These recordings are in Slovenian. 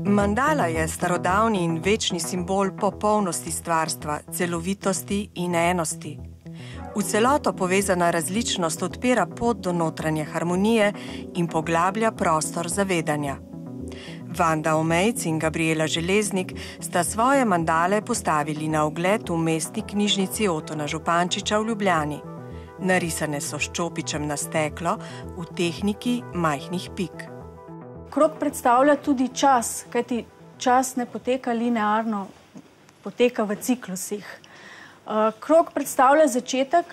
Mandala je starodavni in večni simbol popolnosti stvarstva, celovitosti in enosti. V celoto povezana različnost odpira pot do notranje harmonije in poglablja prostor zavedanja. Vanda Omejc in Gabriela Železnik sta svoje mandale postavili na ogled v mestni knjižnici Otona Župančiča v Ljubljani. Narisane so s čopičem na steklo v tehniki majhnih pik. Krog predstavlja tudi čas, kajti čas ne poteka linearno, poteka v ciklusih. Krog predstavlja začetek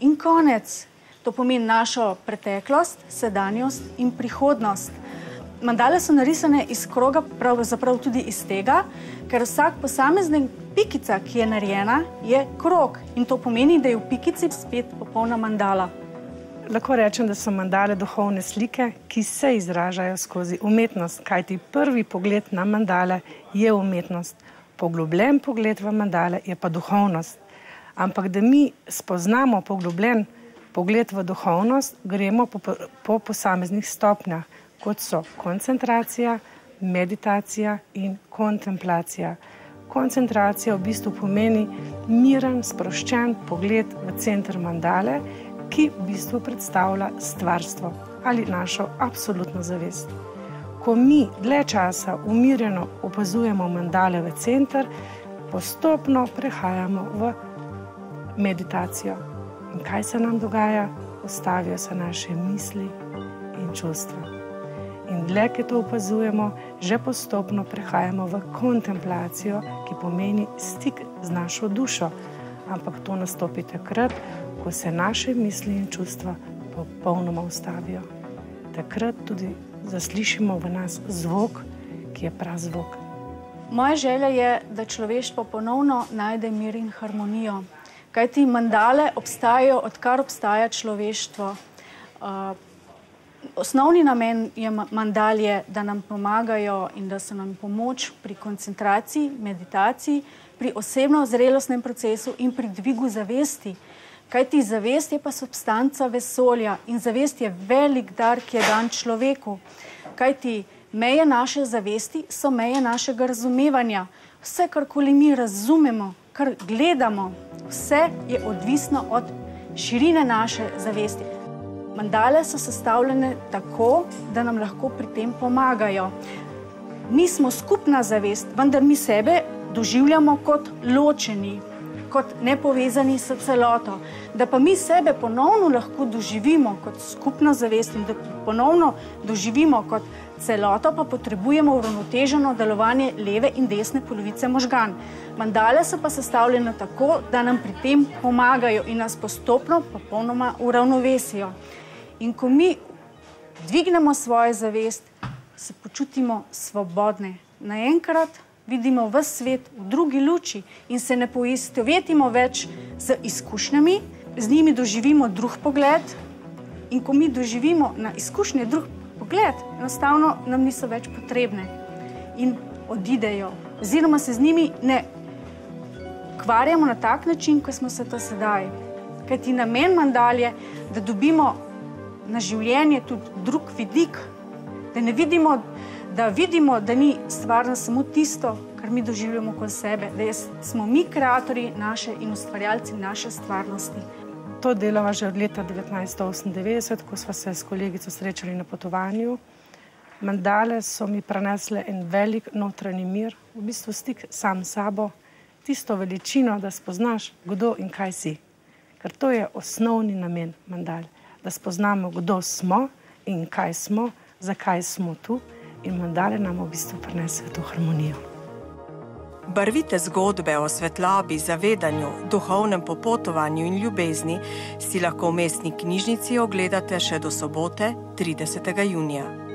in konec. To pomeni našo preteklost, sedanjost in prihodnost. Mandale so narisane iz kroga, pravzaprav tudi iz tega, ker vsak posamezna pikica, ki je narejena, je krog. In to pomeni, da je v pikici spet popolna mandala. Lahko rečem, da so mandale duhovne slike, ki se izražajo skozi umetnost, kajti prvi pogled na mandale je umetnost. Poglobljen pogled v mandale je pa duhovnost. Ampak da mi spoznamo poglobljen pogled v duhovnost, gremo po posameznih stopnjah, kot so koncentracija, meditacija in kontemplacija. Koncentracija v bistvu pomeni miren, sproščen pogled v center mandale, ki v bistvu predstavlja stvarstvo ali našo absolutno zavest. Ko mi dlje časa umirjeno opazujemo mandale v center, postopno prehajamo v meditacijo. In kaj se nam dogaja? Ustavijo se naše misli in čustva. In dlje, ki to opazujemo, že postopno prehajamo v kontemplacijo, ki pomeni stik z našo dušo. Ampak to nastopi takrat, ko se naše misli in čustva popolnoma ustavijo. Takrat tudi zaslišimo v nas zvok, ki je prazvok. Moja želja je, da človeštvo ponovno najde mir in harmonijo. Kajti mandale obstajajo, odkar obstaja človeštvo. Osnovni namen mandal je, da nam pomagajo in da so nam pomoč pri koncentraciji, meditaciji, pri osebno-zrelostnem procesu in pri dvigu zavesti. Kajti zavest je pa substanca vesolja in zavest je velik dar, ki je dan človeku. Kajti meje naše zavesti so meje našega razumevanja. Vse, karkoli mi razumemo, kar gledamo, vse je odvisno od širine naše zavesti. Mandale so sestavljene tako, da nam lahko pri tem pomagajo. Mi smo skupna zavest, vendar mi sebe doživljamo kot ločeni, kot nepovezani s celoto. Da pa mi sebe ponovno lahko doživimo kot skupno zavest in da ponovno doživimo kot celoto, pa potrebujemo uravnoteženo delovanje leve in desne polovice možgan. Mandale so pa sestavljene tako, da nam pri tem pomagajo in nas postopno popolnoma uravnovesijo. In ko mi dvignemo svojo zavest, se počutimo svobodne. Naenkrat vidimo ves svet v drugi luči in se ne poistovetimo več z izkušnjami, z njimi doživimo drug pogled in ko mi doživimo na izkušnje drug pogled, enostavno nam niso več potrebne in odidejo. Oziroma se z njimi ne kvarjamo na tak način, ko smo se to sedaj. Kajti namen mandal je, da dobimo na življenje tudi drug vidik, da ne vidimo, da ni stvarno samo tisto, kar mi doživljamo kot sebe, da smo mi kreatorji naše in ustvarjalci naše stvarnosti. To delava že od leta 1998, ko sva se s kolegico srečali na potovanju. Mandale so mi prenesle en velik notranji mir, v bistvu stik sam s sabo, tisto veličino, da spoznaš, kdo in kaj si. Ker to je osnovni namen mandal, da spoznamo, kdo smo in kaj smo, zakaj smo tu in mandale nam v bistvu prinesejo to harmonijo. Barvite zgodbe o svetlobi, zavedanju, duhovnem popotovanju in ljubezni si lahko v mestni knjižnici ogledate še do sobote, 30. junija.